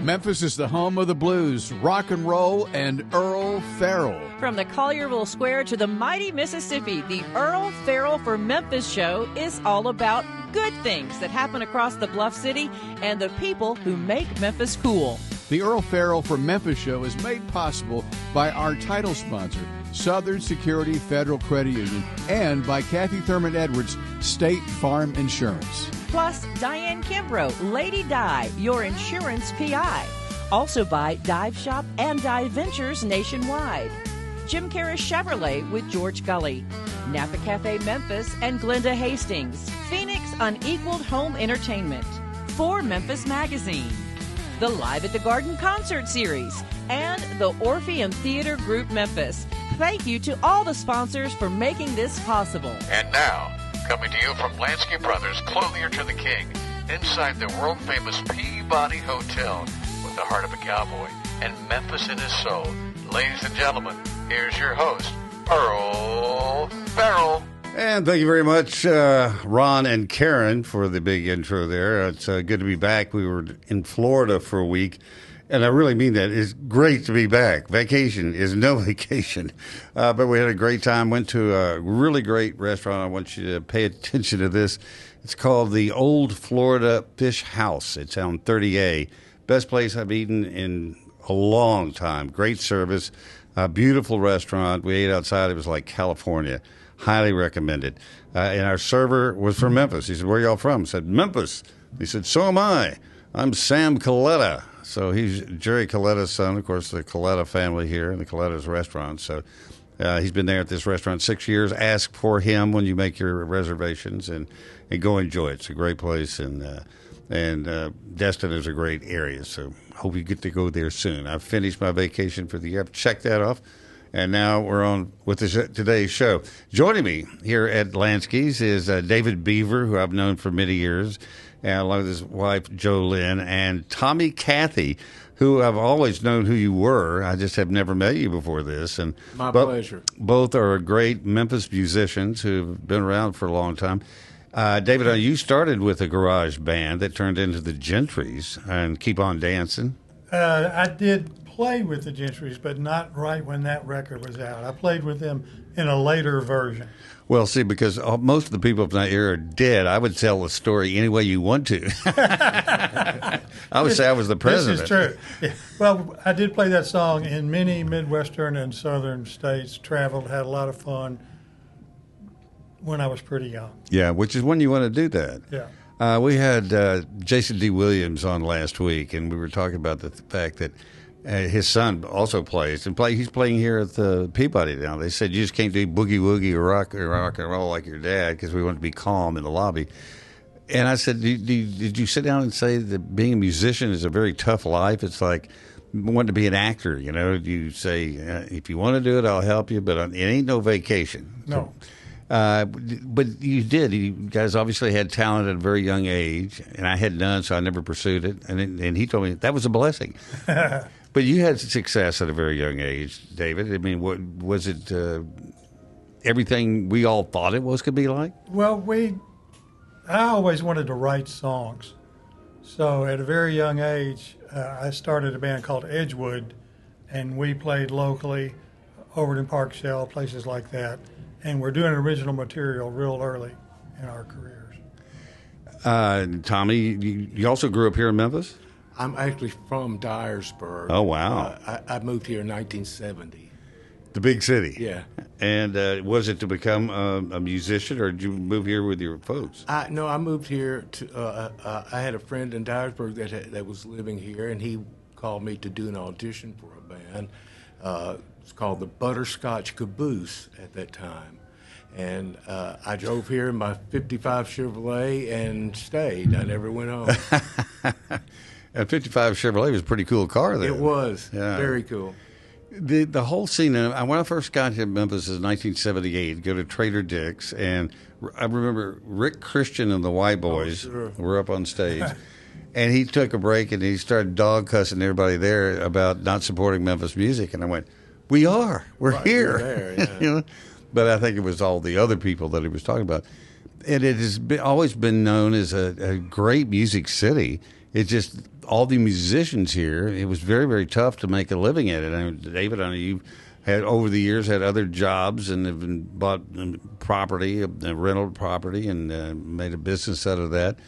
Memphis is the home of the blues, rock and roll, and Earl Farrell. From the Collierville Square to the mighty Mississippi, the Earl Farrell for Memphis show is all about good things that happen across the Bluff City and the people who make Memphis cool. The Earl Farrell for Memphis show is made possible by our title sponsor, Southern Security Federal Credit Union, and by Cathey Thurman Edwards, State Farm Insurance. Plus, Diane Kimbrough, Lady Di, your insurance PI. Also by Dive Shop and Dive Ventures nationwide. Jim Karras Chevrolet with George Gully. Napa Cafe Memphis and Glenda Hastings. Phoenix Unequaled Home Entertainment. For Memphis Magazine. The Live at the Garden Concert Series. And the Orpheum Theater Group Memphis. Thank you to all the sponsors for making this possible. And now, coming to you from Lansky Brothers, Clothier to the King, inside the world-famous Peabody Hotel with the heart of a cowboy and Memphis in his soul. Ladies and gentlemen, here's your host, Earl Farrell. And thank you very much, Ron and Karen, for the big intro there. It's good to be back. We were in Florida for a week, and I really mean that. It's great to be back. Vacation is no vacation. But we had a great time. Went to a really great restaurant. I want you to pay attention to this. It's called the Old Florida Fish House. It's on 30A. Best place I've eaten in a long time. Great service. Beautiful restaurant. We ate outside. It was like California. Highly recommended. And our server was from Memphis. He said, "Where y'all from?" I said, "Memphis." He said, "So am I. I'm Sam Coletta." So he's Jerry Coletta's son, of course, the Coletta family here in the Coletta's restaurant. So he's been there at this restaurant 6 years. Ask for him when you make your reservations and go enjoy it. It's a great place, and Destin is a great area. So hope you get to go there soon. I've finished my vacation for the year. I've checked that off. And now we're on with today's show. Joining me here at Lansky's is David Beaver, who I've known for many years, and along with his wife, Jo Lynn, and Tommy Cathey, who I've always known who you were. I just have never met you before this. And My pleasure. Both are great Memphis musicians who've been around for a long time. David, you started with a garage band that turned into the Gentrys and Keep On Dancing. I did play with the Gentrys, but not right when that record was out. I played with them in a later version. Well, see, because most of the people from that era are dead, I would tell the story any way you want to. I would say I was the president. This is true. Yeah. Well, I did play that song in many Midwestern and Southern states, traveled, had a lot of fun when I was pretty young. Yeah, which is when you want to do that. Yeah. We had Jason D. Williams on last week, and we were talking about the fact that his son also plays, and he's playing here at the Peabody now. They said you just can't do boogie woogie or rock and roll like your dad because we want to be calm in the lobby. And I said, did you sit down and say that being a musician is a very tough life? It's like wanting to be an actor, you know. You say, if you want to do it, I'll help you, but it ain't no vacation. No. But you did. You guys obviously had talent at a very young age, and I had none, so I never pursued it. And he told me that was a blessing. But you had success at a very young age, David. I mean, what was it? Everything we all thought it was could be like? Well, I always wanted to write songs. So at a very young age, I started a band called Edgewood, and we played locally, Overton Park Shell, places like that. And we're doing original material real early in our careers. Tommy, you also grew up here in Memphis? I'm actually from Dyersburg. Oh, wow. I moved here in 1970. The big city? Yeah. And was it to become a musician, or did you move here with your folks? No, I moved here I had a friend in Dyersburg that was living here, and he called me to do an audition for a band. It's called the Butterscotch Caboose at that time. And I drove here in my 55 Chevrolet and stayed. I never went home. And 55 Chevrolet was a pretty cool car then. It was. Yeah. Very cool. The whole scene, when I first got to Memphis in 1978, go to Trader Dick's, and I remember Rick Christian and the White Boys were up on stage. And he took a break and he started dog cussing everybody there about not supporting Memphis music. And I went, "We are. We're here." There, yeah. You know? But I think it was all the other people that he was talking about. And it has always been known as a great music city. it's just all the musicians here. It was very, very tough to make a living at it. David, I know you've had over the years had other jobs and have been bought property, rental property, and made a business out of that.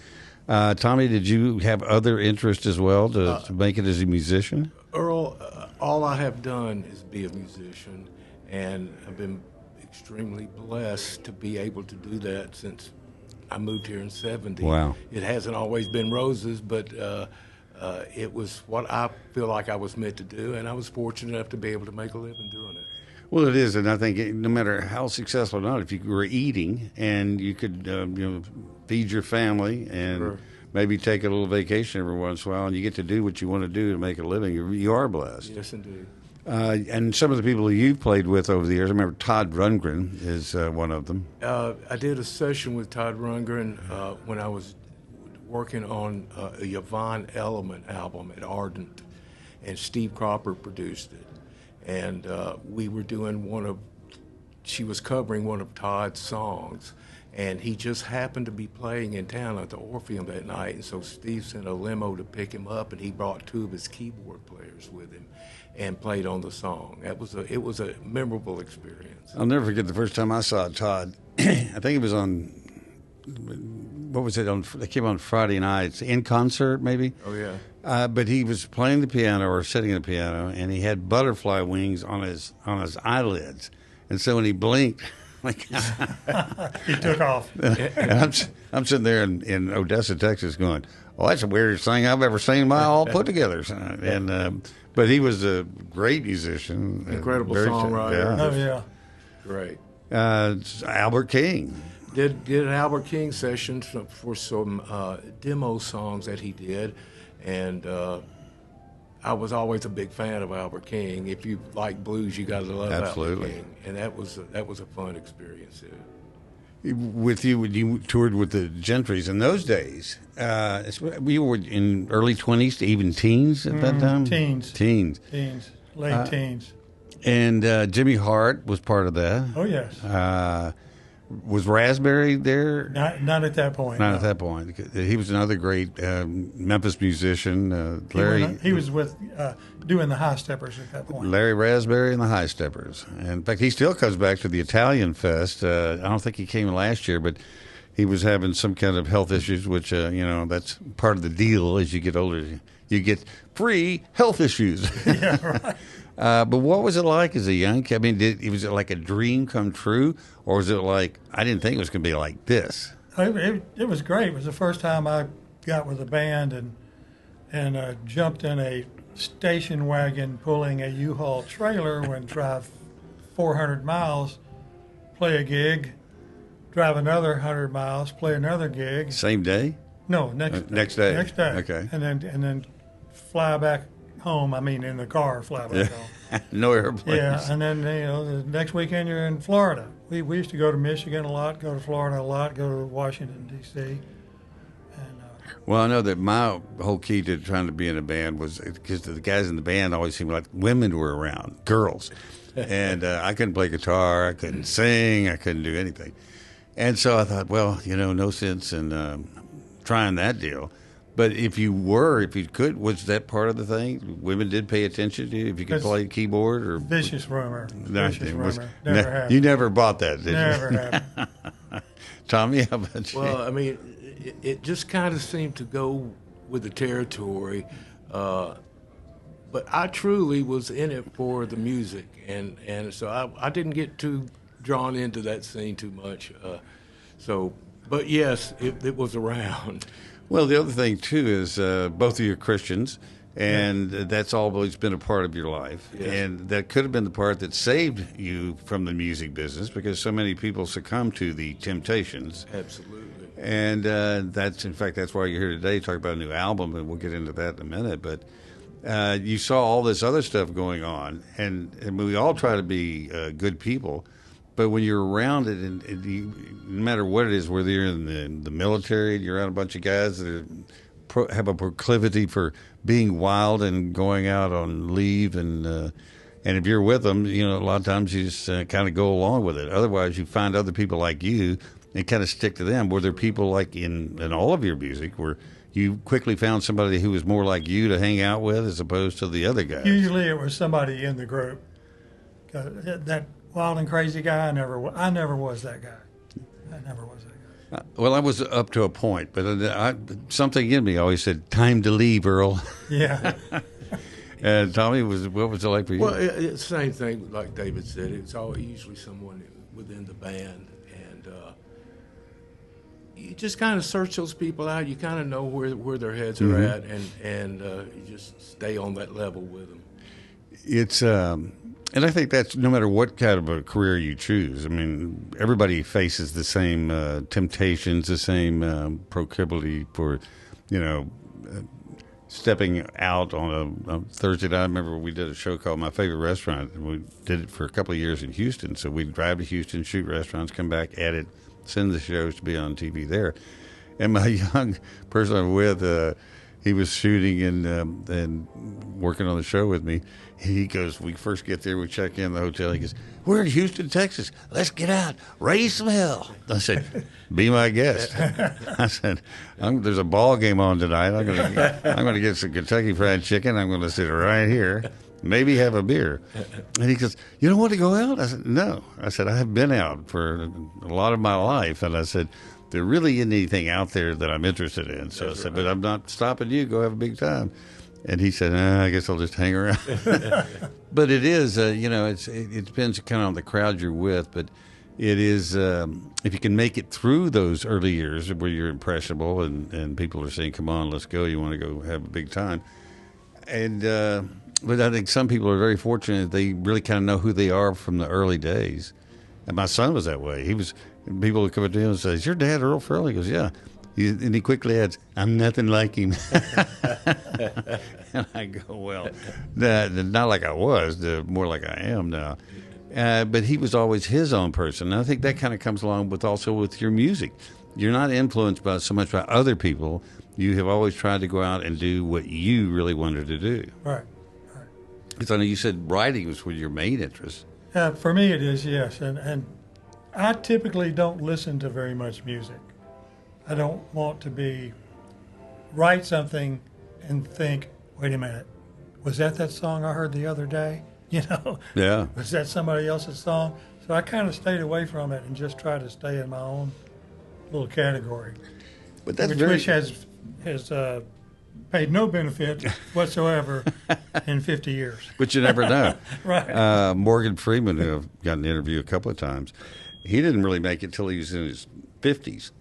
Tommy, did you have other interests as well to make it as a musician? Earl, all I have done is be a musician, and I've been extremely blessed to be able to do that since I moved here in 70. Wow. It hasn't always been roses, but it was what I feel like I was meant to do, and I was fortunate enough to be able to make a living doing it. Well, it is, and I think no matter how successful or not, if you were eating and you could, feed your family and Sure. maybe take a little vacation every once in a while, and you get to do what you want to do to make a living, you are blessed. Yes, indeed. And some of the people who you've played with over the years, I remember Todd Rundgren is one of them. I did a session with Todd Rundgren when I was working on a Yvonne Element album at Ardent, and Steve Cropper produced it. And we were doing she was covering one of Todd's songs, and he just happened to be playing in town at the Orpheum that night, and so Steve sent a limo to pick him up, and he brought 2 of his keyboard players with him and played on the song. It was a memorable experience. I'll never forget the first time I saw Todd. I think it was on, what was it? They came on Friday nights, In Concert maybe? Oh, yeah. But he was playing the piano or sitting at the piano, and he had butterfly wings on his eyelids. And so when he blinked, like He took off. and I'm sitting there in Odessa, Texas, going, "Oh, that's the weirdest thing I've ever seen my all put together." And but he was a great musician, Incredible very songwriter. Oh, yeah. Great. Albert King. Did an Albert King session for some demo songs that he did, and I was always a big fan of Albert King. If you like blues, you got to love Absolutely. Albert King, and that was a fun experience. With you, when you toured with the Gentrys in those days, we were in early 20s to even teens at that time? Teens. Late teens. And Jimmy Hart was part of that. Oh, yes. Was Raspberry there? Not at that point. Not no. at that point. He was another great Memphis musician. He was with doing the High Steppers at that point. Larry Raspberry and the High Steppers. And in fact, he still comes back to the Italian Fest. I don't think he came last year, but he was having some kind of health issues, which, that's part of the deal as you get older. You get free health issues. Yeah, right. But what was it like as a young kid? I mean, was it like a dream come true, or was it like, I didn't think it was going to be like this? It was great. It was the first time I got with a band and jumped in a station wagon pulling a U-Haul trailer and drive 400 miles, play a gig, drive another 100 miles, play another gig. Same day? No, next day. Next day. Okay. And then fly back home. I mean, in the car, fly back home. No airplanes. Yeah, and then the next weekend you're in Florida. We used to go to Michigan a lot, go to Florida a lot, go to Washington D.C. And well, I know that my whole key to trying to be in a band was because the guys in the band always seemed like women were around, girls, and I couldn't play guitar, I couldn't sing, I couldn't do anything, and so I thought, well, no sense in trying that deal. But if you could, was that part of the thing? Women did pay attention to you if you could play keyboard or vicious rumor. Nothing. Rumor. Never happened. You never bought that, did Never you? happened. Tommy, how about you? Well, I mean, it just kind of seemed to go with the territory, but I truly was in it for the music, and so I didn't get too drawn into that scene too much. But yes, it was around. Well, the other thing, too, is both of you are Christians, and that's always been a part of your life. Yes. And that could have been the part that saved you from the music business because so many people succumb to the temptations. Absolutely. And that's why you're here today to talk about a new album, and we'll get into that in a minute. But you saw all this other stuff going on, and we all try to be good people. But when you're around it, and no matter what it is, whether you're in the military, you're around a bunch of guys that have a proclivity for being wild and going out on leave, and if you're with them, a lot of times you just kind of go along with it. Otherwise, you find other people like you and kind of stick to them? Were there people like in all of your music where you quickly found somebody who was more like you to hang out with as opposed to the other guys? Usually it was somebody in the group. That wild and crazy guy, I never was that guy. I never was that guy. Well, I was up to a point, but something in me always said, "Time to leave, Earl." Yeah. And Tommy, what was it like for you? Well, it's the same thing like David said. It's usually someone within the band, and you just kind of search those people out. You kind of know where their heads are at, and you just stay on that level with them. It's and I think that's no matter what kind of a career you choose. I mean, everybody faces the same temptations, the same proclivity for, stepping out on a Thursday night. I remember we did a show called My Favorite Restaurant, and we did it for a couple of years in Houston. So we'd drive to Houston, shoot restaurants, come back, edit, send the shows to be on TV there. And my young person I'm with, he was shooting and working on the show with me. He goes, we first get there, we check in the hotel. He goes, "We're in Houston, Texas. Let's get out, raise some hell." I said, "Be my guest." I said, "There's a ball game on tonight. I'm going to get some Kentucky Fried Chicken. I'm going to sit right here, maybe have a beer." And he goes, "You don't want to go out?" I said, "No." I said, "I have been out for a lot of my life." And I said, "There really isn't anything out there that I'm interested in." So I said, "But I'm not stopping you. Go have a big time." And he said, "I guess I'll just hang around." But it is, it depends kind of on the crowd you're with. But it is, if you can make it through those early years where you're impressionable and people are saying, "Come on, let's go. You want to go have a big time." And but I think some people are very fortunate. They really kind of know who they are from the early days. And my son was that way. People would come up to him and say, "Is your dad Earl Farrell?" He goes, "Yeah." And he quickly adds, "I'm nothing like him." And I go, "Well, not like I was, more like I am now." But he was always his own person. And I think that kind of comes along with your music. You're not influenced so much by other people. You have always tried to go out and do what you really wanted to do. Right. Because I know you said writing was your main interest. For me it is, yes. And I typically don't listen to very much music. I don't want to write something and think, "Wait a minute, was that song I heard the other day?" Yeah. Was that somebody else's song? So I kind of stayed away from it and just try to stay in my own little category. But that's which has paid no benefit whatsoever in 50 years. But you never know. Right. Morgan Freeman, who I've got an interview a couple of times, he didn't really make it till he was in his 50s.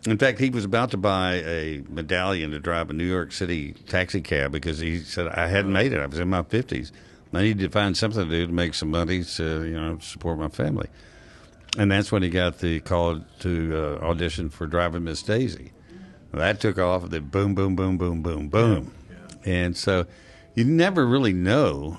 In fact, he was about to buy a medallion to drive a New York City taxi cab because he said, "I hadn't made it. I was in my 50s. I needed to find something to do to make some money to support my family." And that's when he got the call to audition for Driving Miss Daisy. Well, that took off, and then boom, boom, boom, boom, boom, boom. Yeah. And so you never really know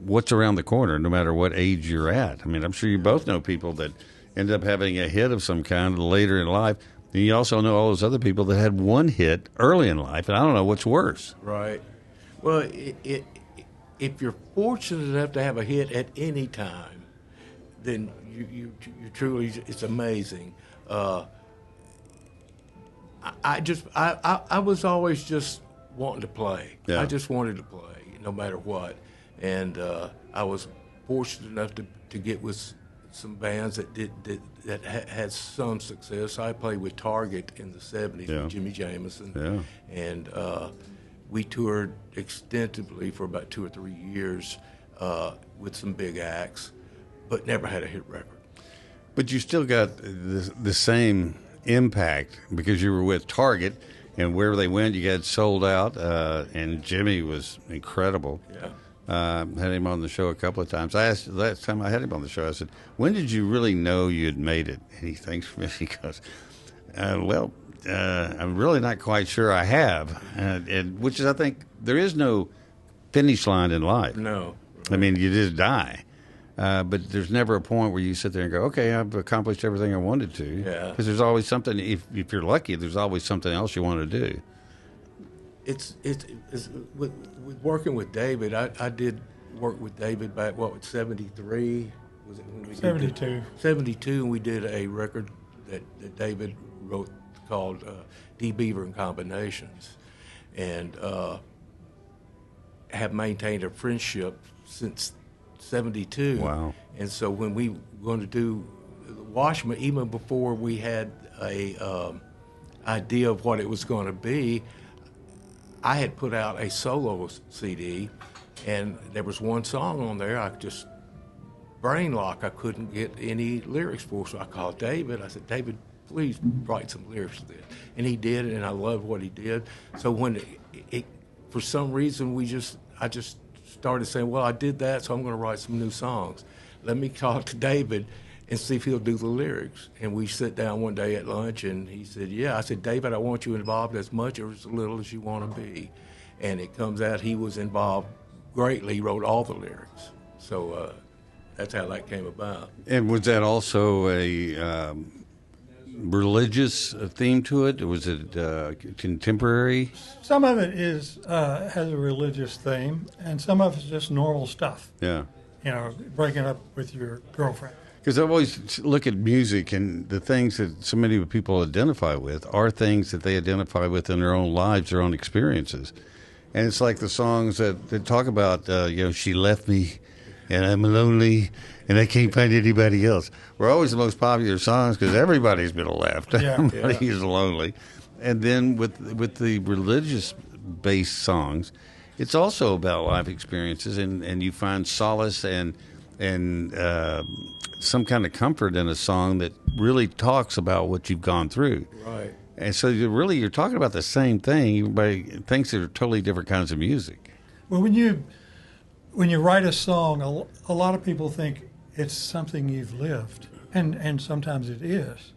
what's around the corner, no matter what age you're at. I mean, I'm sure you both know people that end up having a hit of some kind later in life. And you also know all those other people that had one hit early in life, and I don't know what's worse. Right. Well, if you're fortunate enough to have a hit at any time, then you truly, it's amazing. I was always just wanting to play. Yeah. I just wanted to play, no matter what. And I was fortunate enough to get with some bands that had some success. I played with Target in the 70s with Jimmy Jamison. Yeah. And we toured extensively for about 2 or 3 years with some big acts, but never had a hit record. But you still got the same impact because you were with Target, and wherever they went, you got sold out. And Jimmy was incredible. Yeah. Had him on the show a couple of times. I asked last time I had him on the show, I said, "When did you really know you had made it?" And he thinks for me, he goes, "I'm really not quite sure I have." And which is, I think, there is no finish line in life. No. I mean, you just die. But there's never a point where you sit there and go, "Okay, I've accomplished everything I wanted to." Yeah. Because there's always something, if you're lucky, there's always something else you want to do. It's with working with David. I did work with David back, 73? Was it when we 72. 72, and we did a record that David wrote called D. Beaver and Combinations, and have maintained a friendship since '72. Wow. And so when we were going to do Washman, even before we had a idea of what it was going to be, I had put out a solo CD, and there was one song on there I just brain lock. I couldn't get any lyrics for, so I called David. I said, David, please write some lyrics to this. And he did, and I loved what he did. So when for some reason, I just started saying, well, I did that, so I'm going to write some new songs. Let me talk to David and see if he'll do the lyrics. And we sit down one day at lunch, and he said, yeah. I said, David, I want you involved as much or as little as you want to be. And it comes out he was involved greatly. He wrote all the lyrics. So that's how that came about. And was that also a religious theme to it? Was it contemporary? Some of it has a religious theme, and some of it's just normal stuff. Yeah. You know, breaking up with your girlfriend. Because I always look at music, and the things that so many people identify with are things that they identify with in their own lives, their own experiences. And it's like the songs that talk about, she left me, and I'm lonely, and I can't find anybody else. We're always the most popular songs because everybody's been left. Yeah. Everybody's lonely. And then with the religious-based songs, it's also about life experiences, and you find solace and some kind of comfort in a song that really talks about what you've gone through. Right. And so you're talking about the same thing. Everybody thinks they're totally different kinds of music. Well, when you write a song, a lot of people think it's something you've lived, and sometimes it is,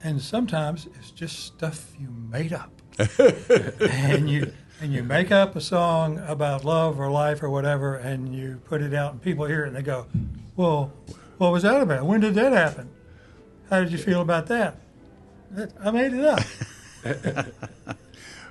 and sometimes it's just stuff you made up, and you make up a song about love or life or whatever, and you put it out, and people hear it and they go, "Well, what was that about? When did that happen? How did you feel about that?" I made it up.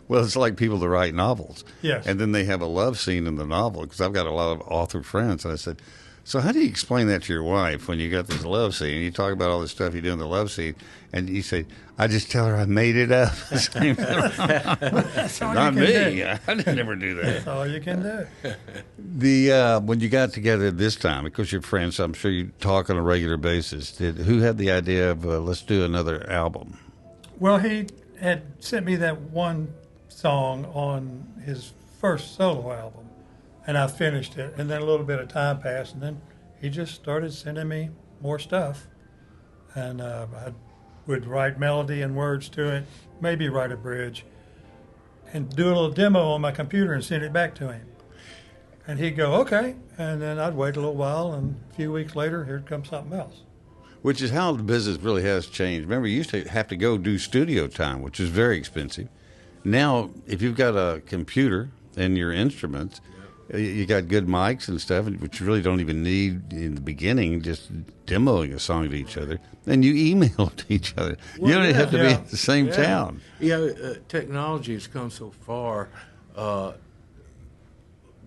Well, it's like people that write novels. Yes. And then they have a love scene in the novel, because I've got a lot of author friends. And I said, so how do you explain that to your wife when you got this love scene? You talk about all this stuff you do in the love scene, and you say, I just tell her I made it up. That's all Not you can me. do. I didn't never do that. That's all you can do. When you got together this time, because you're friends, I'm sure you talk on a regular basis. Who had the idea of let's do another album? Well, he had sent me that one song on his first solo album, and I finished it, and then a little bit of time passed, and then he just started sending me more stuff, and I would write melody and words to it, maybe write a bridge, and do a little demo on my computer and send it back to him. And he'd go, okay, and then I'd wait a little while, and a few weeks later, here comes something else. Which is how the business really has changed. Remember, you used to have to go do studio time, which is very expensive. Now, if you've got a computer and your instruments, you got good mics and stuff, which you really don't even need in the beginning, just demoing a song to each other, and you email to each other. Well, you don't have to be yeah. at the same town. Yeah, technology has come so far.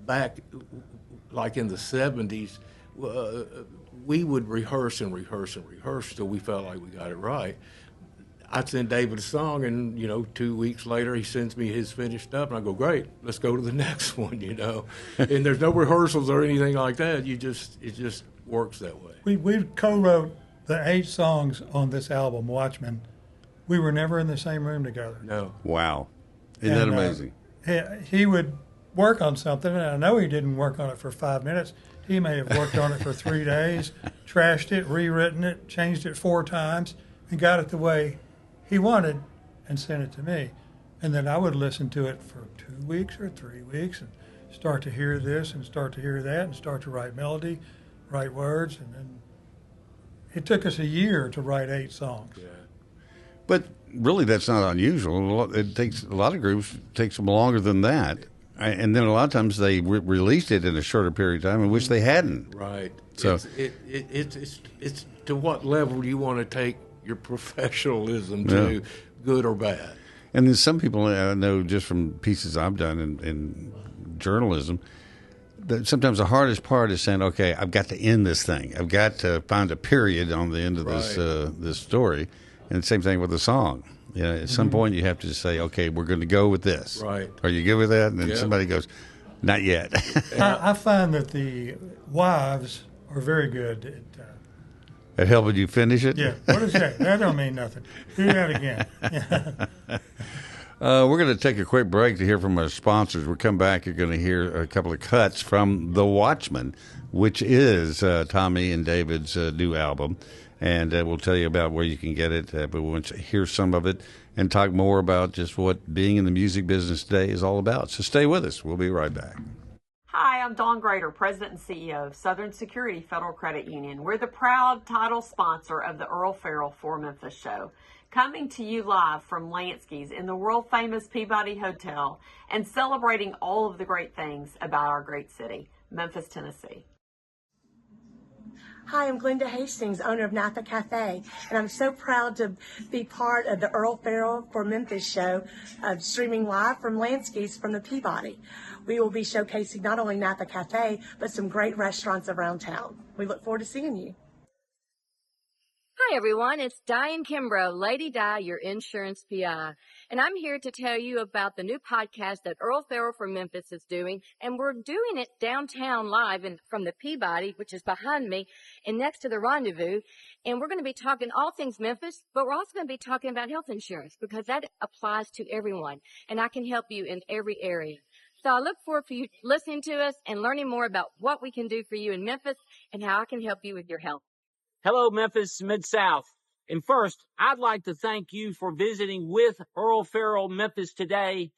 Back, like in the 70s, we would rehearse till we felt like we got it right. I'd send David a song, and 2 weeks later he sends me his finished stuff, and I go, great, let's go to the next one, And there's no rehearsals or anything like that. It just works that way. We co-wrote the 8 songs on this album, Watchmen. We were never in the same room together. No. Wow. Isn't that amazing? He would work on something, and I know he didn't work on it for 5 minutes. He may have worked on it for 3 days, trashed it, rewritten it, changed it 4 times, and got it the way he wanted and sent it to me. And then I would listen to it for 2 weeks or 3 weeks and start to hear this and start to hear that and start to write melody, write words. And then it took us a year to write 8 songs. Yeah. But really, that's not unusual. It takes a lot of groups, takes them longer than that. And then a lot of times they released it in a shorter period of time in which they hadn't. Right. So It's to what level you want to take your professionalism to, good or bad. And then some people I know just from pieces I've done in journalism, that sometimes the hardest part is saying, okay, I've got to end this thing. I've got to find a period on the end of this story. And the same thing with the song. You know, at some point you have to just say, okay, we're going to go with this. Right. Are you good with that? And then somebody goes, not yet. I find that the wives are very good at helping you finish it? Yeah. What is that? That don't mean nothing. Do that again. We're going to take a quick break to hear from our sponsors. We'll come back. You're going to hear a couple of cuts from The Watchman, which is Tommy and David's new album. And we'll tell you about where you can get it. But we want to hear some of it and talk more about just what being in the music business today is all about. So stay with us. We'll be right back. Hi, I'm Dawn Grader, President and CEO of Southern Security Federal Credit Union. We're the proud title sponsor of the Earl Farrell for Memphis show. Coming to you live from Lansky's in the world-famous Peabody Hotel and celebrating all of the great things about our great city, Memphis, Tennessee. Hi, I'm Glenda Hastings, owner of Napa Cathey, and I'm so proud to be part of the Earl Farrell for Memphis show, streaming live from Lansky's from the Peabody. We will be showcasing not only Napa Cathey, but some great restaurants around town. We look forward to seeing you. Hi, everyone. It's Diane Kimbrough, Lady Di, your insurance PI. And I'm here to tell you about the new podcast that Earl Farrell from Memphis is doing. And we're doing it downtown live from the Peabody, which is behind me and next to the Rendezvous. And we're going to be talking all things Memphis, but we're also going to be talking about health insurance because that applies to everyone. And I can help you in every area. So I look forward to you listening to us and learning more about what we can do for you in Memphis and how I can help you with your health. Hello, Memphis, Mid-South. And first, I'd like to thank you for visiting with Earl Farrell Memphis today.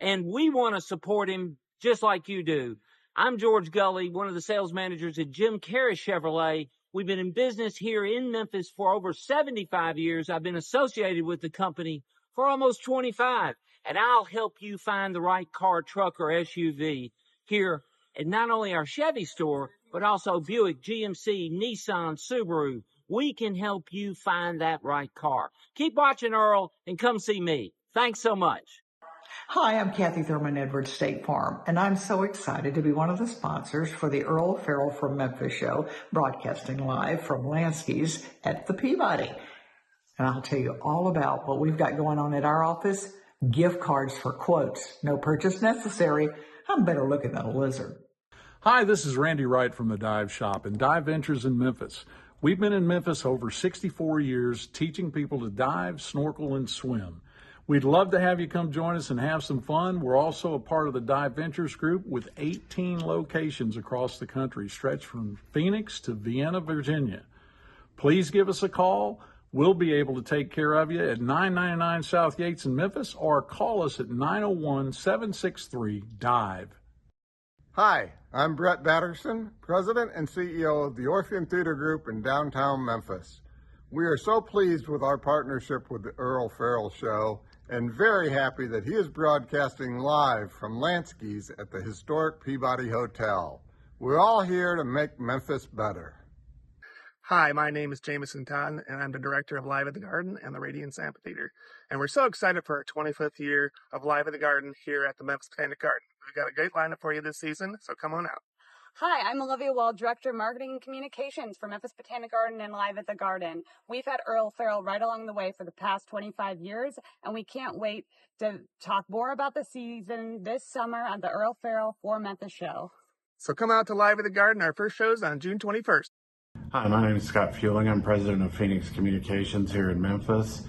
And we want to support him just like you do. I'm George Gully, one of the sales managers at Jim Carrey Chevrolet. We've been in business here in Memphis for over 75 years. I've been associated with the company for almost 25. And I'll help you find the right car, truck, or SUV here at not only our Chevy store, but also Buick, GMC, Nissan, Subaru. We can help you find that right car. Keep watching, Earl, and come see me. Thanks so much. Hi, I'm Cathey Thurman Edwards, State Farm, and I'm so excited to be one of the sponsors for the Earl Farrell from Memphis show, broadcasting live from Lansky's at the Peabody. And I'll tell you all about what we've got going on at our office. Gift cards for quotes. No purchase necessary. I'm better looking than a lizard. Hi, this is Randy Wright from the Dive Shop and Dive Ventures in Memphis. We've been in Memphis over 64 years teaching people to dive, snorkel, and swim. We'd love to have you come join us and have some fun. We're also a part of the Dive Ventures group with 18 locations across the country, stretched from Phoenix to Vienna, Virginia. Please give us a call. We'll be able to take care of you at 999 South Yates in Memphis or call us at 901-763-DIVE. Hi, I'm Brett Batterson, President and CEO of the Orpheum Theater Group in downtown Memphis. We are so pleased with our partnership with the Earl Farrell Show and very happy that he is broadcasting live from Lansky's at the historic Peabody Hotel. We're all here to make Memphis better. Hi, my name is Jameson Todd, and I'm the director of Live at the Garden and the Radiance Amphitheater. And we're so excited for our 25th year of Live at the Garden here at the Memphis Botanic Garden. We've got a great lineup for you this season, so come on out. Hi, I'm Olivia Wall, Director of Marketing and Communications for Memphis Botanic Garden and Live at the Garden. We've had Earl Farrell right along the way for the past 25 years, and we can't wait to talk more about the season this summer on the Earl Farrell for Memphis show. So come out to Live at the Garden. Our first show's on June 21st. Hi, my name is Scott Fueling. I'm president of Phoenix Communications here in Memphis.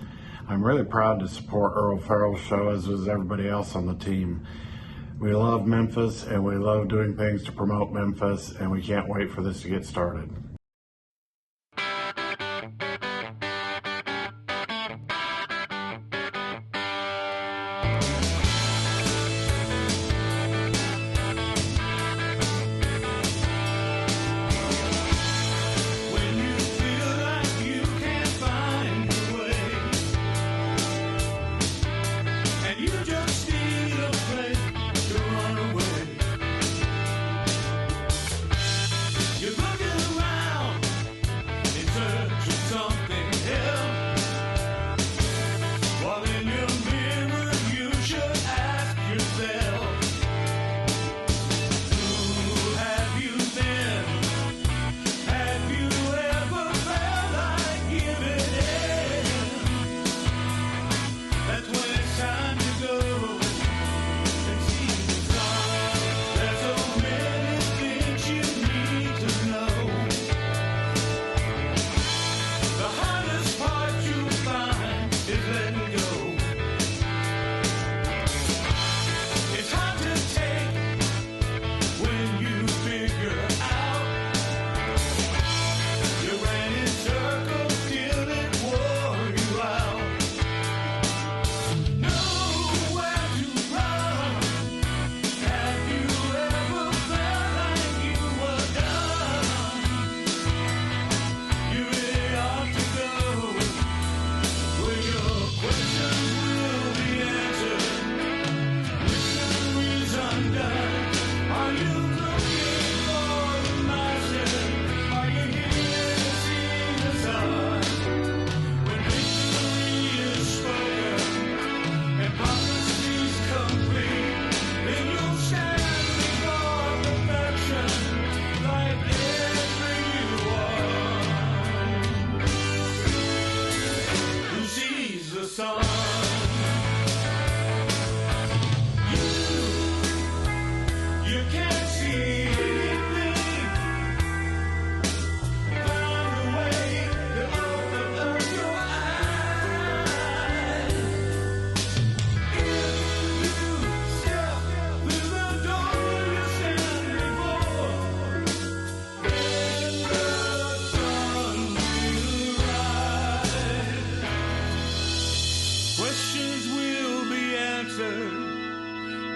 I'm really proud to support Earl Farrell's show, as was everybody else on the team. We love Memphis, and we love doing things to promote Memphis, and we can't wait for this to get started. You're looking around.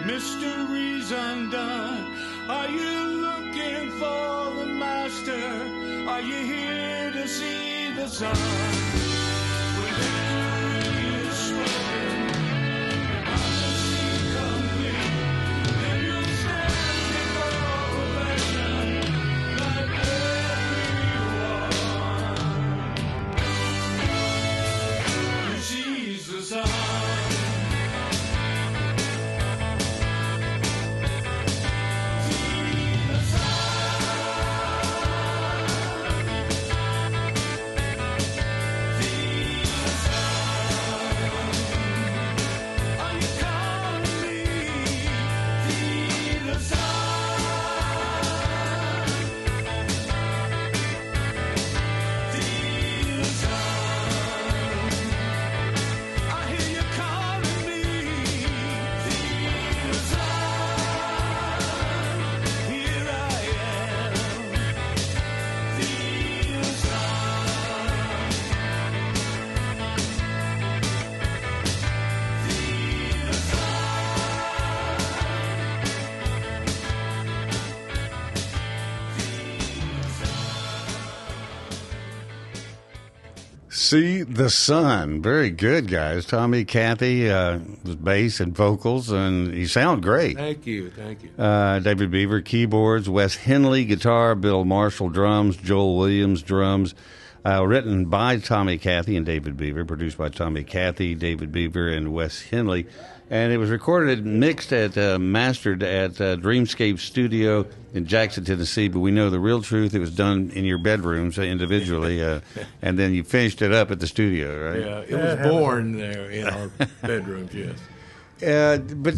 mysteries undone. Are you looking for the master? Are you here to see the sun? When victory is spoken, honesty complete, then you'll stand before perfection like everyone who sees the sun. See the Sun. Very good, guys. Tommy, Cathey, was bass and vocals, and you sound great. Thank you. David Beaver, keyboards. Wes Henley, guitar. Bill Marshall, drums. Joel Williams, drums. Written by Tommy, Cathey, and David Beaver. Produced by Tommy, Cathey, David Beaver, and Wes Henley. And it was recorded and mixed mastered at Dreamscape Studio in Jackson, Tennessee. But we know the real truth. It was done in your bedrooms individually, and then you finished it up at the studio, right? Yeah, it was born there in our bedrooms, yes. But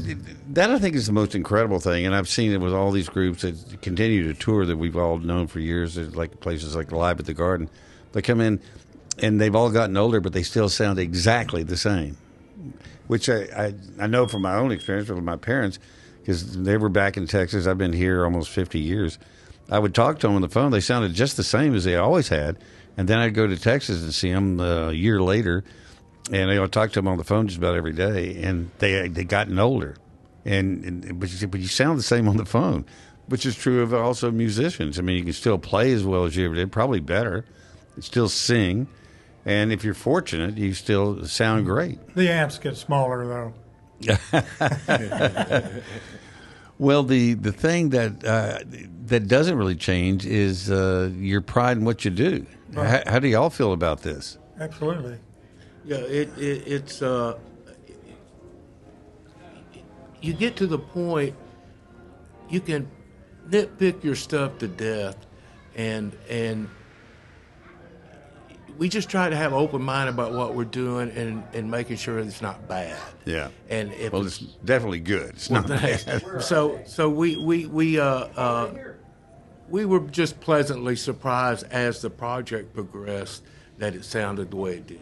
that, I think, is the most incredible thing. And I've seen it with all these groups that continue to tour that we've all known for years, like places like Live at the Garden. They come in, and they've all gotten older, but they still sound exactly the same. Which I know from my own experience with my parents, because they were back in Texas. I've been here almost 50 years. I would talk to them on the phone. They sounded just the same as they always had. And then I'd go to Texas and see them a year later, and I would talk to them on the phone just about every day. And they gotten older, but you sound the same on the phone, which is true of also musicians. I mean, you can still play as well as you ever did, probably better, still sing. And if you're fortunate, you still sound great. The amps get smaller, though. Well, the thing that doesn't really change is your pride in what you do. Right. How do y'all feel about this? Absolutely. Yeah, it's you get to the point you can nitpick your stuff to death, and we just try to have an open mind about what we're doing and making sure it's not bad. Yeah. And if it's definitely good. It's not bad. So we were just pleasantly surprised as the project progressed that it sounded the way it did,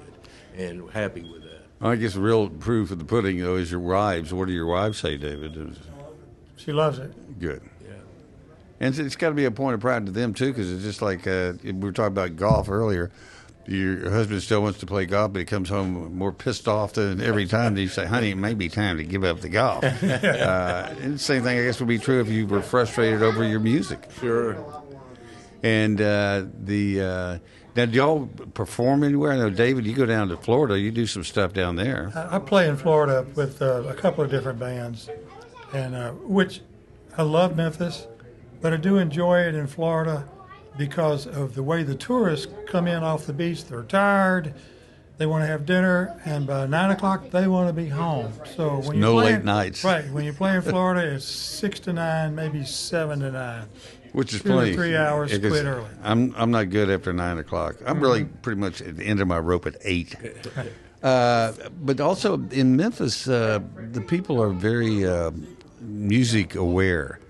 and happy with that. I guess the real proof of the pudding, though, is your wives. What do your wives say, David? She loves it. Good. Yeah. And it's got to be a point of pride to them, too, because it's just like we were talking about golf earlier. Your husband still wants to play golf, but he comes home more pissed off than every time that you say, honey, it may be time to give up the golf. And the same thing, I guess, would be true if you were frustrated over your music. Sure. And now, do y'all perform anywhere? I know, David, you go down to Florida. You do some stuff down there. I play in Florida with a couple of different bands, and which I love Memphis, but I do enjoy it in Florida because of the way the tourists come in off the beach. They're tired, they want to have dinner, and by 9 o'clock they want to be home. So when no late nights. Right, when you play in Florida, it's 6 to 9, maybe 7 to 9. Which is 2 plenty. or 3 hours, quit early. I'm not good after 9 o'clock. I'm really pretty much at the end of my rope at 8. But also in Memphis, the people are very music aware.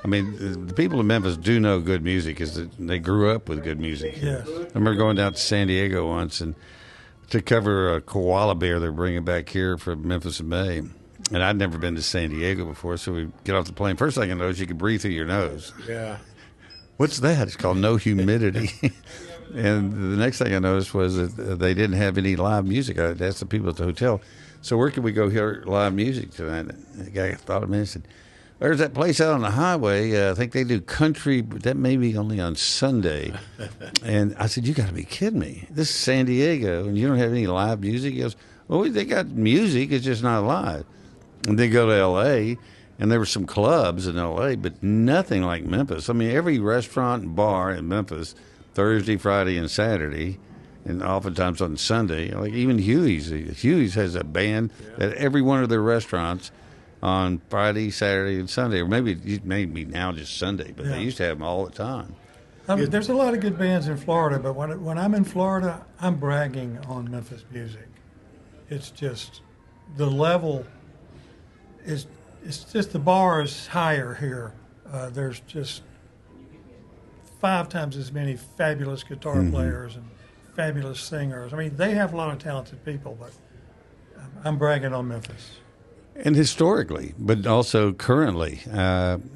I mean, the people in Memphis do know good music because they grew up with good music. Yes. I remember going down to San Diego once and to cover a koala bear they're bringing back here from Memphis in May. And I'd never been to San Diego before, so we get off the plane. First thing I noticed, you could breathe through your nose. Yeah. What's that? It's called no humidity. And the next thing I noticed was that they didn't have any live music. I asked the people at the hotel, so where can we go hear live music tonight? The guy thought of me and said, there's that place out on the highway. I think they do country, but that may be only on Sunday. And I said, you got to be kidding me. This is San Diego, and you don't have any live music? He goes, well, they got music. It's just not live. And they go to L.A., and there were some clubs in L.A., but nothing like Memphis. I mean, every restaurant and bar in Memphis, Thursday, Friday, and Saturday, and oftentimes on Sunday, like even Huey's has a band at every one of their restaurants on Friday, Saturday, and Sunday, or maybe now just Sunday, but they used to have them all the time. There's a lot of good bands in Florida, but when I'm in Florida, I'm bragging on Memphis music. It's just the level is. It's just the bar is higher here. There's just 5 times as many fabulous guitar players and fabulous singers. I mean, they have a lot of talented people, but I'm bragging on Memphis. And historically, but also currently,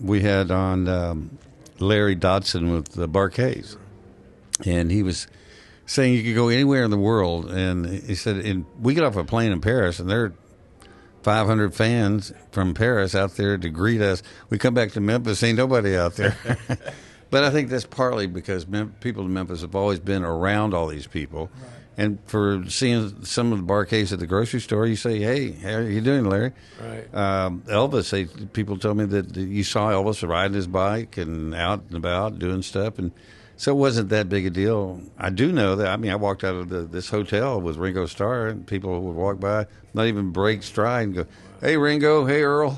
we had on Larry Dodson with the Barkays, and he was saying you could go anywhere in the world, and he said, we get off a plane in Paris, and there are 500 fans from Paris out there to greet us. We come back to Memphis, ain't nobody out there. But I think that's partly because people in Memphis have always been around all these people. Right. And for seeing some of the Barkays at the grocery store, you say, hey, how are you doing, Larry? Right. Elvis, people told me that you saw Elvis riding his bike and out and about doing stuff. And so it wasn't that big a deal. I do know that, I walked out of this hotel with Ringo Starr, and people would walk by, not even break stride, and go, hey, Ringo, hey, Earl.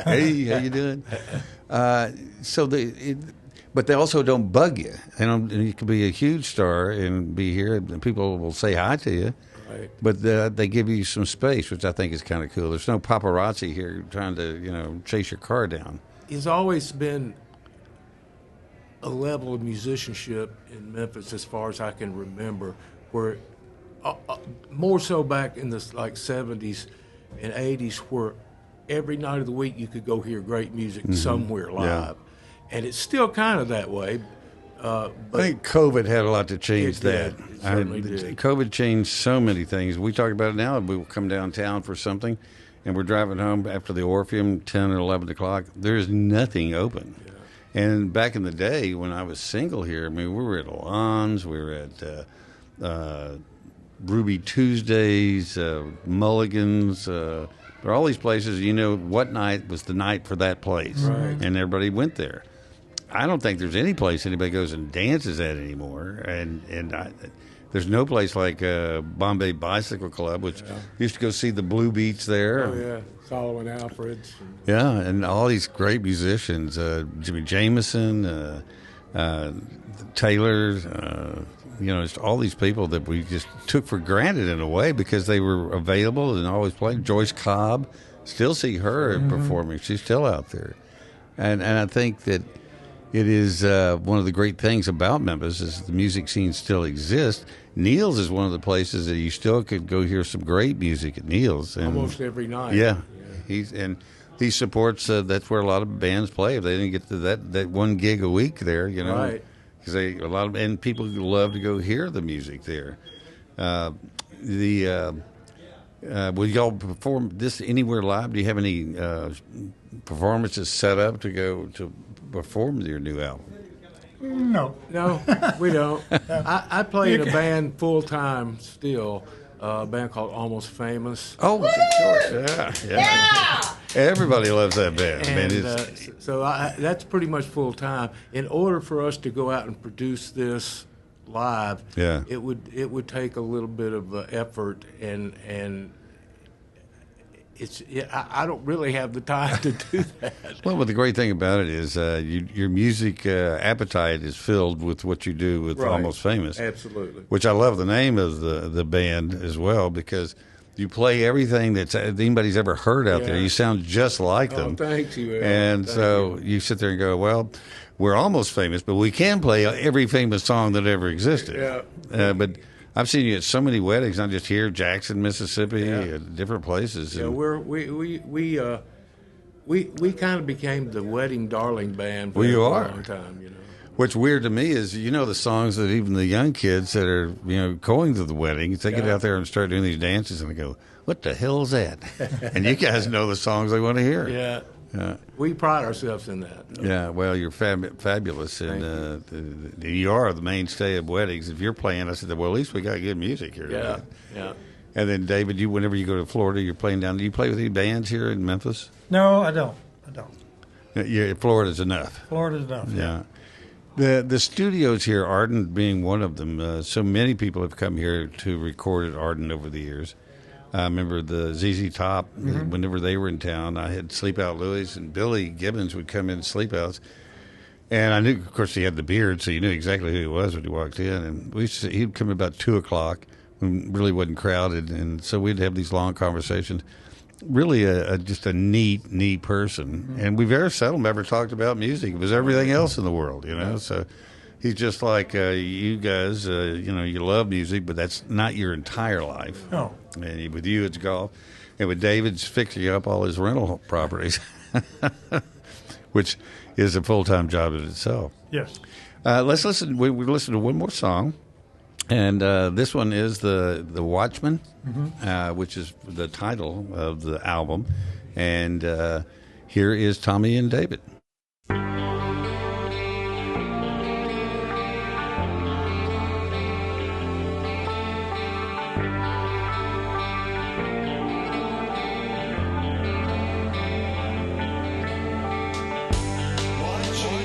Hey, how you doing? But they also don't bug you. You can be a huge star and be here, and people will say hi to you. Right. But they give you some space, which I think is kind of cool. There's no paparazzi here trying to, chase your car down. It's always been a level of musicianship in Memphis, as far as I can remember, where more so back in the 70s and 80s, where every night of the week you could go hear great music somewhere live. Yeah. And it's still kind of that way. I think COVID had a lot to change that. It certainly did. COVID changed so many things. We talk about it now. We will come downtown for something, and we're driving home after the Orpheum, 10 or 11 o'clock. There's nothing open. Yeah. And back in the day when I was single here, we were at Alon's, we were at Ruby Tuesdays, Mulligan's, there are all these places, what night was the night for that place. Right. And everybody went there. I don't think there's any place anybody goes and dances at anymore. And there's no place like Bombay Bicycle Club, which used to go see the Blue Beats there. Oh, yeah. Solomon Alfred's. Yeah, and all these great musicians, Jimmy Jameson, Taylor, just all these people that we just took for granted in a way because they were available and always playing. Joyce Cobb, still see her performing. She's still out there. And I think that it is one of the great things about Memphis is the music scene still exists. Neil's is one of the places that you still could go hear some great music at Neil's. And almost every night. Yeah. He supports, that's where a lot of bands play. If they didn't get to that one gig a week there, Right. Because and people love to go hear the music there. Will y'all perform this anywhere live? Do you have any performances set up to go to perform your new album? No, we don't. I play in a band full time still. A band called Almost Famous. Oh, of course, yeah. Everybody loves that band. And, so that's pretty much full time. In order for us to go out and produce this live, it would take a little bit of effort, and I don't really have the time to do that. Well, but the great thing about it is your music appetite is filled with what you do with Almost Famous. Absolutely. Which I love the name of the band as well, because you play everything that anybody's ever heard out there. You sound just like them. Oh, thank you, Al. And you sit there and go, well, we're almost famous, but we can play every famous song that ever existed. Yeah. But I've seen you at so many weddings, not just here, Jackson, Mississippi, at different places. Yeah, we kind of became the wedding darling band for a long time, What's weird to me is, the songs that even the young kids that are, going to the weddings, they get out there and start doing these dances, and they go, "What the hell is that?" And you guys know the songs they want to hear. Yeah. Yeah. We pride ourselves in that. Yeah, well, you're fabulous, and you are the mainstay of weddings. If you're playing, I said, well, at least we got good music here. Yeah, right? yeah. And then, David, whenever you go to Florida, you're playing down. Do you play with any bands here in Memphis? No, I don't. Yeah, Florida's enough. Florida's enough. Yeah. The studios here, Arden being one of them, so many people have come here to record at Arden over the years. I remember the ZZ Top, whenever they were in town, I had Sleep Out Louis, and Billy Gibbons would come in Sleep Outs. And I knew, of course, he had the beard, so you knew exactly who he was when he walked in. And he'd come about 2 o'clock when it really wasn't crowded. And so we'd have these long conversations. Really just a neat person. And we very seldom ever talked about music. It was everything else in the world, So he's just like you guys, you love music, but that's not your entire life. No. And with you, it's golf. And with David, it's fixing up all his rental properties, which is a full-time job in itself. Yes. Let's listen. We listen to one more song. And this one is the Watchman, which is the title of the album. And here is Tommy and David. Watching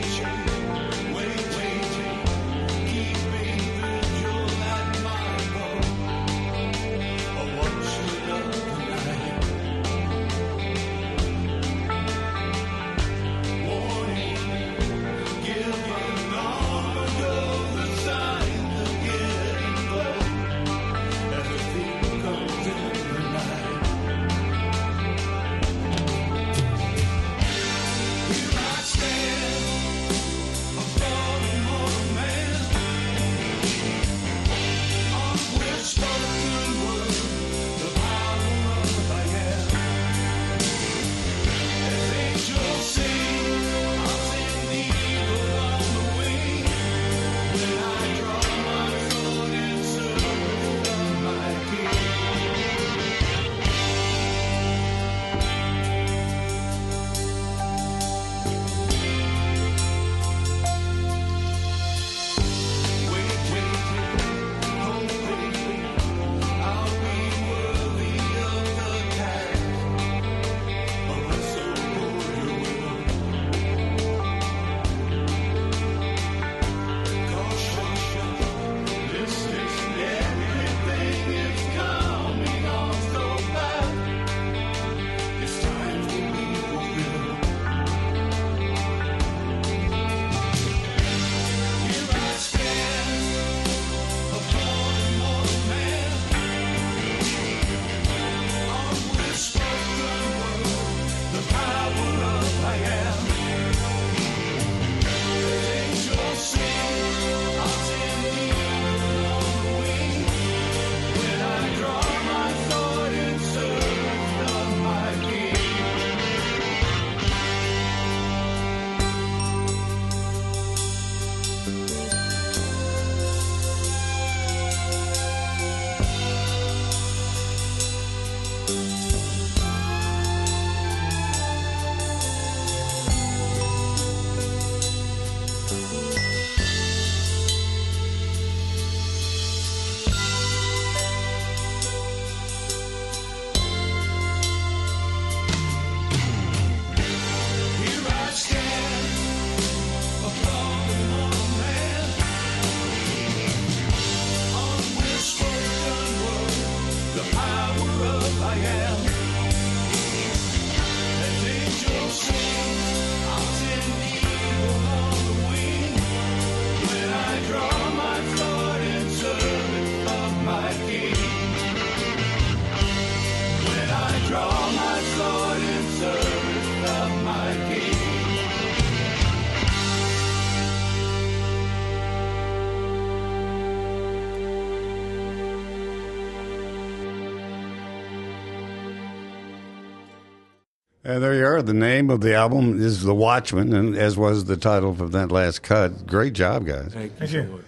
And there you are. The name of the album is The Watchman, and as was the title from that last cut. Great job, guys. Thank you so much.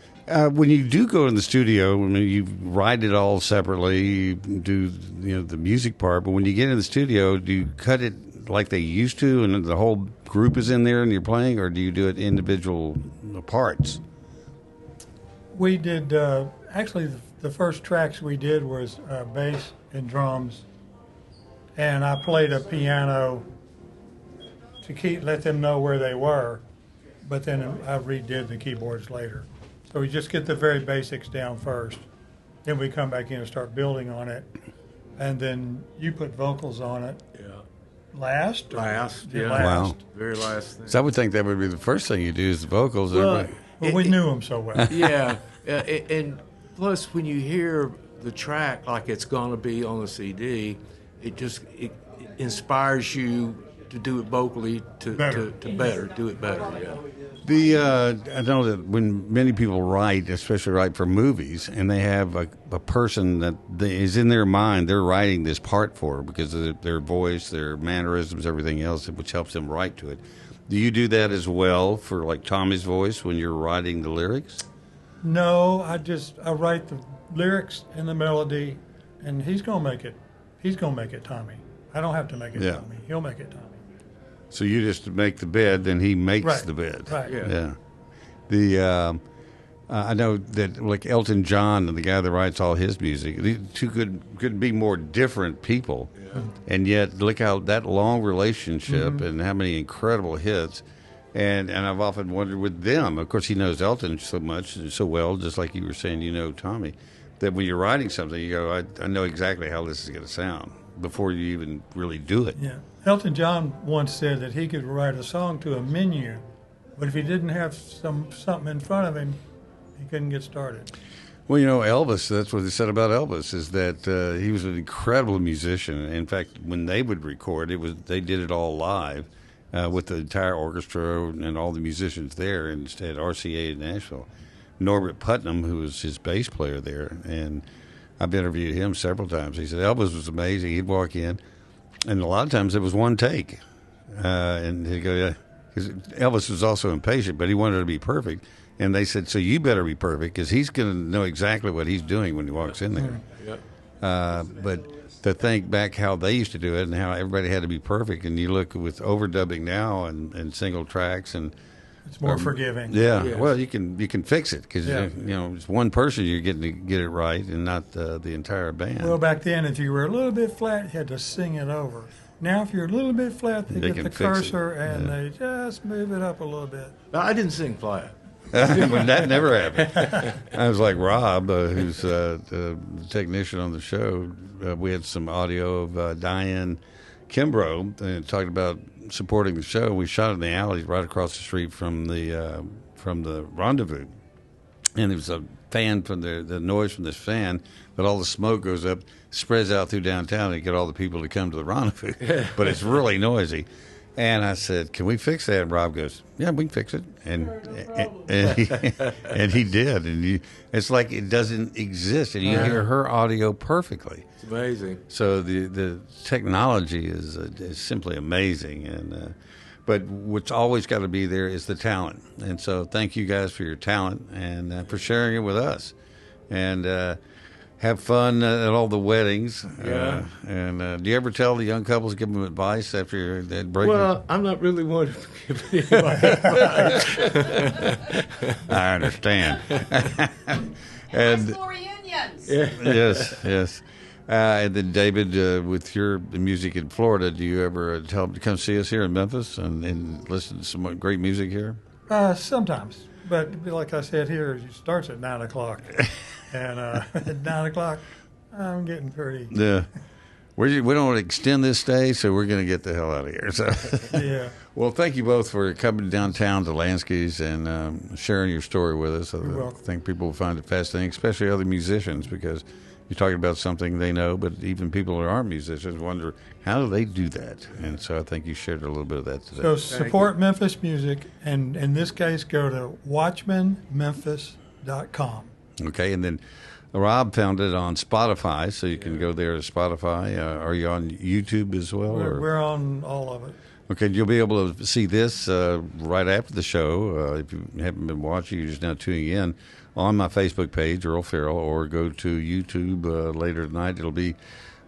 When you do go in the studio, I mean, you write it all separately, you do the music part, but when you get in the studio, do you cut it like they used to and the whole group is in there and you're playing, or do you do it individual parts? We did, actually, the first tracks we did was bass and drums, and I played a piano to let them know where they were, but then I redid the keyboards later. So we just get the very basics down first, then we come back in and start building on it, and then you put vocals on it. Yeah. Last, yeah. Wow. Very last thing. So I would think that would be the first thing you do is the vocals. Well, we knew them so well. Yeah. And plus, when you hear the track like it's going to be on the CD, it inspires you to do it vocally to better, do it better. Yeah. I know that when many people write, especially write for movies, and they have a person that is in their mind, they're writing this part for because of their voice, their mannerisms, everything else, which helps them write to it. Do you do that as well for like Tommy's voice when you're writing the lyrics? No, I write the lyrics and the melody, and he's gonna make it. He's gonna make it Tommy. I don't have to make it Tommy. He'll make it Tommy. So you just make the bed, then he makes the bed. Right. Yeah. I know that like Elton John and the guy that writes all his music, the two couldn't be more different people, and yet look how that long relationship and how many incredible hits. And I've often wondered with them. Of course, he knows Elton so much and so well, just like you were saying, Tommy, that when you're writing something, you go, I know exactly how this is going to sound before you even really do it. Yeah. Elton John once said that he could write a song to a menu, but if he didn't have something in front of him, he couldn't get started. Well, Elvis, that's what they said about Elvis, is that he was an incredible musician. In fact, when they would record, they did it all live with the entire orchestra and all the musicians there instead, RCA in Nashville. Norbert Putnam, who was his bass player there, and I've interviewed him several times. He said Elvis was amazing. He'd walk in, and a lot of times it was one take. And he'd go, because Elvis was also impatient, but he wanted it to be perfect. And they said, so you better be perfect because he's going to know exactly what he's doing when he walks in there. But to think back how they used to do it and how everybody had to be perfect, and you look with overdubbing now and single tracks and it's more forgiving. Yeah, yes. Well, you can fix it because it's one person you're getting to get it right and not the entire band. Well, back then, if you were a little bit flat, you had to sing it over. Now, if you're a little bit flat, they get the cursor and they just move it up a little bit. I didn't sing flat. Well, that never happened. I was like Rob, who's the technician on the show. We had some audio of Diane Kimbrough talking about supporting the show. We shot in the alley right across the street from the rendezvous, and there was a fan from the noise from this fan, but all the smoke goes up, spreads out through downtown, and get all the people to come to the rendezvous. But it's really noisy. And I said, "Can we fix that?" And Rob goes, "Yeah, we can fix it." And he did. And it's like it doesn't exist, and you hear her audio perfectly. It's amazing. So the technology is simply amazing. And but what's always got to be there is the talent. And so thank you guys for your talent and for sharing it with us. And have fun at all the weddings. Yeah. And do you ever tell the young couples, give them advice after they break? Well, I'm not really one to give anybody advice. I understand. And for reunions. Yes. And then David, with your music in Florida, do you ever tell them to come see us here in Memphis and listen to some great music here? Sometimes. But like I said here, it starts at 9 o'clock. And at 9 o'clock, I'm getting pretty. Yeah. We don't want to extend this stay, so we're going to get the hell out of here. So. Yeah. Well, thank you both for coming downtown to Lansky's and sharing your story with us. I think people will find it fascinating, especially other musicians, because you're talking about something they know, but even people who aren't musicians wonder, how do they do that? And so I think you shared a little bit of that today. So support Memphis music, and in this case, go to watchmanmemphis.com. Okay, and then Rob found it on Spotify, so you can go there to Spotify. Are you on YouTube as well? We're on all of it. Okay, you'll be able to see this right after the show. If you haven't been watching, you're just now tuning in on my Facebook page, Earl Farrell, or go to YouTube later tonight. It'll be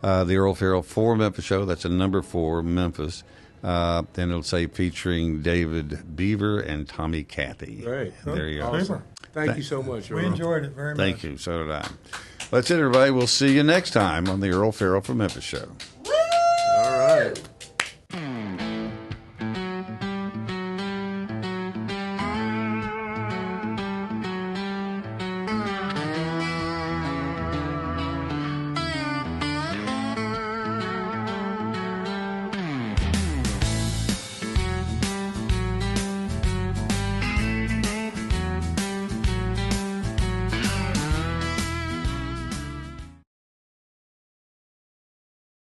the Earl Farrell for Memphis show. That's a number 4, Memphis. Then it'll say featuring David Beaver and Tommy Cathey. Great. There you go. Awesome. Thank you so much, Earl. We enjoyed it very much. Thank you. So did I. That's it, everybody. We'll see you next time on the Earl Farrell for Memphis show.